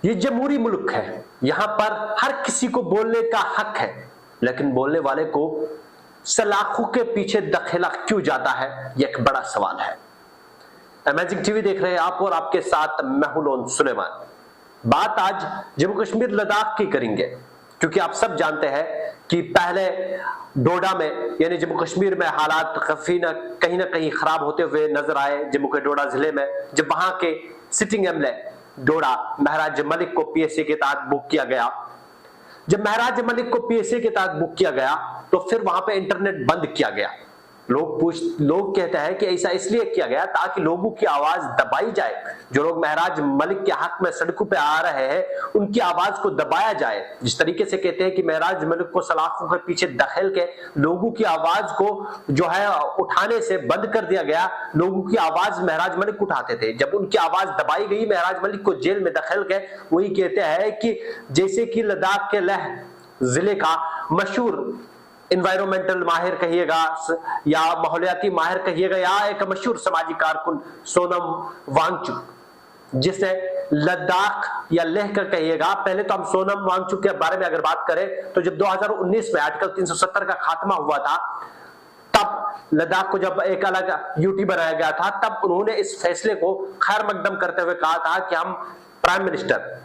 ये जमहूरी मुल्क है, यहां पर हर किसी को बोलने का हक है, लेकिन बोलने वाले को सलाखों के पीछे धकेला क्यों जाता है, यह एक बड़ा सवाल है। अमेजिंग टीवी देख रहे हैं आप और आपके साथ मैं हूं लोन सुलेमान। बात आज जम्मू कश्मीर लद्दाख की करेंगे, क्योंकि आप सब जानते हैं कि पहले डोडा में यानी जम्मू कश्मीर में हालात काफी कहीं ना कहीं खराब होते हुए नजर आए। जम्मू के डोडा जिले में जब वहां के सिटिंग एमएलए डोडा महराज मलिक को पीएसए के तहत बुक किया गया, जब महराज मलिक को पीएसए के तहत बुक किया गया तो फिर वहां पे इंटरनेट बंद किया गया। लोग कहते हैं कि ऐसा इसलिए किया गया ताकि लोगों की आवाज दबाई जाए। जो लोग महराज मलिक के हक में सड़कों पे आ रहे हैं उनकी आवाज को दबाया जाए। जिस तरीके से कहते हैं कि महराज मलिक को सलाखों के पीछे धकेल के लोगों की आवाज को जो है उठाने से बंद कर दिया गया। लोगों की आवाज महराज मलिक उठाते थे, जब उनकी आवाज दबाई गई महराज मलिक को जेल में धकेल के, वही कहते हैं कि जैसे कि लद्दाख के लेह जिले का मशहूर इन्वायरमेंटल माहिर कहिएगा या माहौलियाती माहिर कहिएगा या एक मशहूर समाजी कारकुन सोनम वांगचुक, जिसने लद्दाख या लेह का कहिएगा, पहले तो हम सोनम वांगचुक के बारे में अगर बात करें तो जब 2019 में आर्टिकल 370 का खात्मा हुआ था, तब लद्दाख को जब एक अलग यूटी बनाया गया था, तब उन्होंने इस फैसले को खैर मकदम करते हुए कहा था कि हम प्राइम मिनिस्टर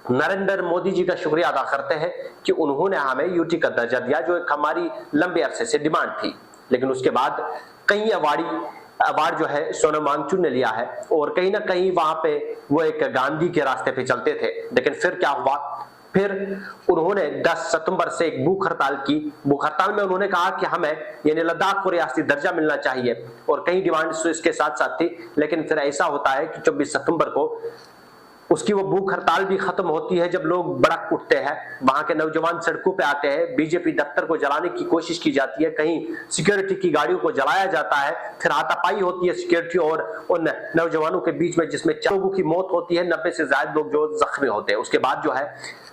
नरेंद्र मोदी जी का शुक्रिया अदा करते हैं कि उन्होंने हमें यूटी का दर्जा दिया, जो एक हमारी लंबे अरसे से डिमांड थी। लेकिन उसके बाद कई अवार्ड जो है सोनम वांगचुक ने लिया है और कहीं ना कहीं वहां पे वो एक गांधी के रास्ते पे चलते थे। लेकिन फिर क्या हुआ, फिर उन्होंने 10 सितंबर से एक भूख हड़ताल की। भूख हड़ताल में उन्होंने कहा कि हमें यानी लद्दाख को रियासती दर्जा मिलना चाहिए और कई डिमांड्स इसके साथ साथ थी। लेकिन फिर ऐसा होता है कि 24 सितंबर को उसकी वो भूख हड़ताल भी खत्म होती है जब लोग भड़क उठते हैं, वहां के नौजवान सड़कों पे आते हैं, बीजेपी दफ्तर को जलाने की कोशिश की जाती है, कहीं सिक्योरिटी की गाड़ियों को जलाया जाता है, फिर हाथापाई होती है सिक्योरिटी और उन नौजवानों के बीच में, जिसमें 4 लोगों की मौत होती है, 90 से ज्यादा लोग जो जख्मी होते हैं। उसके बाद जो है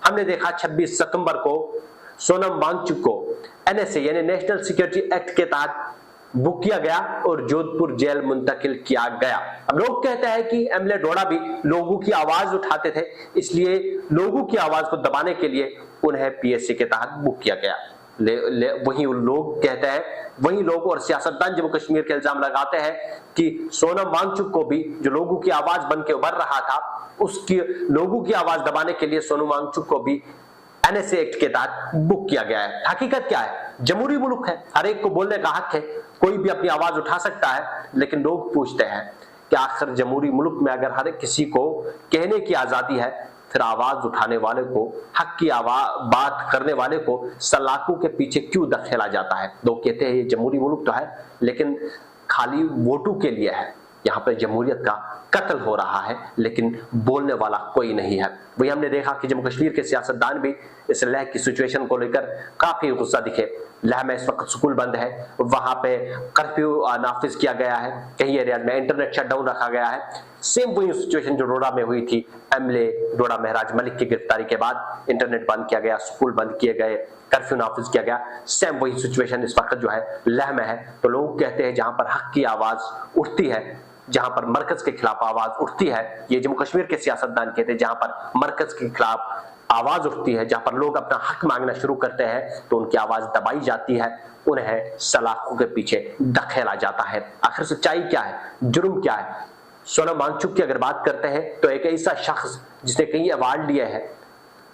हमने देखा 26 सितंबर को सोनम वांगचुक को एनएसए यानी नेशनल सिक्योरिटी एक्ट के तहत बुक किया गया और जोधपुर जेल मुंतकिल किया गया। अब लोग कहते हैं कि एमएलए डोडा भी लोगों की आवाज उठाते थे, इसलिए लोगों की आवाज को दबाने के लिए उन्हें पीएसए के तहत बुक किया गया। वही लोग कहते हैं, वही लोग और सियासतदान जम्मू कश्मीर के इल्जाम लगाते हैं कि सोनम वांगचुक को भी जो लोगों की आवाज बन के उभर रहा था, उसकी लोगों की आवाज दबाने के लिए सोनम वांगचुक को भी एनएसए एक्ट के तहत बुक किया गया है। हकीकत क्या है, जमहूरी मुल्क है, हर एक को बोलने का हक है, कोई भी अपनी आवाज उठा सकता है। लेकिन लोग पूछते हैं कि आखिर जमहूरी मुल्क में अगर हर किसी को कहने की आजादी है, फिर आवाज उठाने वाले को, हक की बात करने वाले को सलाखों के पीछे क्यों धकेला जाता है। लोग कहते हैं ये जमहूरी मुल्क तो है, लेकिन खाली वोटों के लिए है। यहाँ पर जमहूरियत का कत्ल हो रहा है, लेकिन बोलने वाला कोई नहीं है। वही हमने देखा कि जम्मू कश्मीर के सियासतदान भी इस लेह की सिचुएशन को लेकर काफी गुस्सा दिखे। लेह में इस वक्त स्कूल बंद है, वहां पे कर्फ्यू नाफिज किया गया है, कई एरिया में इंटरनेट शटडाउन रखा गया है। सेम वही सिचुएशन जो डोडा में हुई थी, एमएलए डोडा महराज मलिक की गिरफ्तारी के बाद इंटरनेट बंद किया गया, स्कूल बंद किए गए, कर्फ्यू नाफिज किया गया। सेम वही सिचुएशन इस वक्त जो है लेह में है। तो लोग कहते हैं जहां पर हक की आवाज उठती है, जहां पर मरकज के खिलाफ आवाज उठती है, ये जम्मू कश्मीर के सियासतदान कहते हैं, जहां पर मरकज के खिलाफ आवाज उठती है, जहां पर लोग अपना हक मांगना शुरू करते हैं, तो उनकी आवाज दबाई जाती है, उन्हें सलाखों के पीछे धकेला जाता है। आखिर सच्चाई क्या है, जुर्म क्या है? सोनम वांगचुक की अगर बात करते हैं तो एक ऐसा शख्स जिसने कई अवार्ड लिए हैं,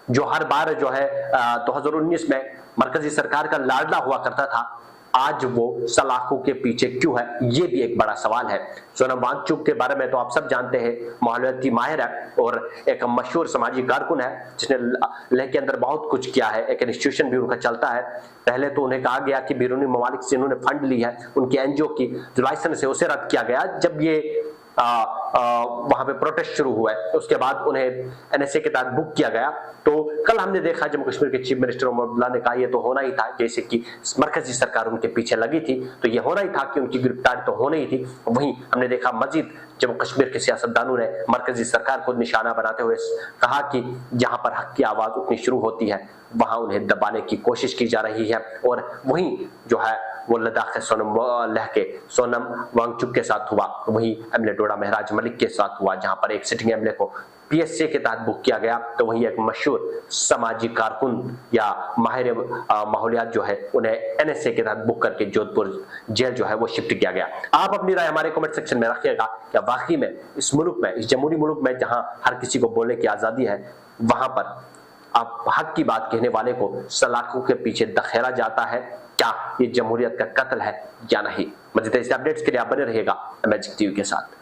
जो हर बार जो है 2019 में मरकजी सरकार का लाडला हुआ करता था, आज वो सलाखों के पीछे क्यों है, ये भी एक बड़ा सवाल है। सोनम वांगचुक के बारे में तो आप सब जानते हैं, माहौलियाती माहिर है और एक मशहूर समाजी कारकुन है, जिसने लेह के अंदर बहुत कुछ किया है। एक इंस्टीट्यूशन भी उनका चलता है। पहले तो उन्हें कहा गया कि बैरूनी ममालिक से इन्होंने फंड ली है, उनकी एनजीओ की जो लाइसेंस है उसे रद्द किया गया जब ये वहां पे प्रोटेस्ट शुरू हुआ है। उसके बाद उन्हें एनएसए के तहत बुक किया गया। तो कल हमने देखा जम्मू कश्मीर के चीफ मिनिस्टर उमर अब्दुल्ला ने कहा ये तो होना ही था, जैसे कि मरकजी सरकार उनके पीछे लगी थी, तो ये होना ही था कि उनकी गिरफ्तारी तो होनी ही थी। वहीं हमने देखा मजीद जम्मू कश्मीर के सियासतदानों ने मरकजी सरकार को निशाना बनाते हुए कहा कि जहां पर हक की आवाज उठनी शुरू होती है, वहां उन्हें दबाने की कोशिश की जा रही है। और वहीं जो है वो लद्दाख के सोनम वांगचुक के साथ हुआ, वहीं एमएलए डोडा महराज मलिक के साथ हुआ, जहां पर एक सिटिंग एमएलए को पीएसए के तहत बुक किया गया, तो वहीं एक मशहूर सामाजिक कारकुन या माहिर माहौलियात जो है उन्हें एनएसए के तहत बुक करके जोधपुर जेल जो है वो शिफ्ट किया गया। आप अपनी राय हमारे कमेंट सेक्शन में रखिएगा। क्या वाकई में इस मुल्क में, इस जमहूरी मुल्क में जहां हर किसी को बोलने की आजादी है, वहां पर आप हक की बात कहने वाले को सलाखों के पीछे धकेला जाता है? क्या ये जमहूरियत का कत्ल है या नहीं? मज़ीद ऐसे अपडेट्स के लिए आप बने रहिएगा अमेजिक टीवी के साथ।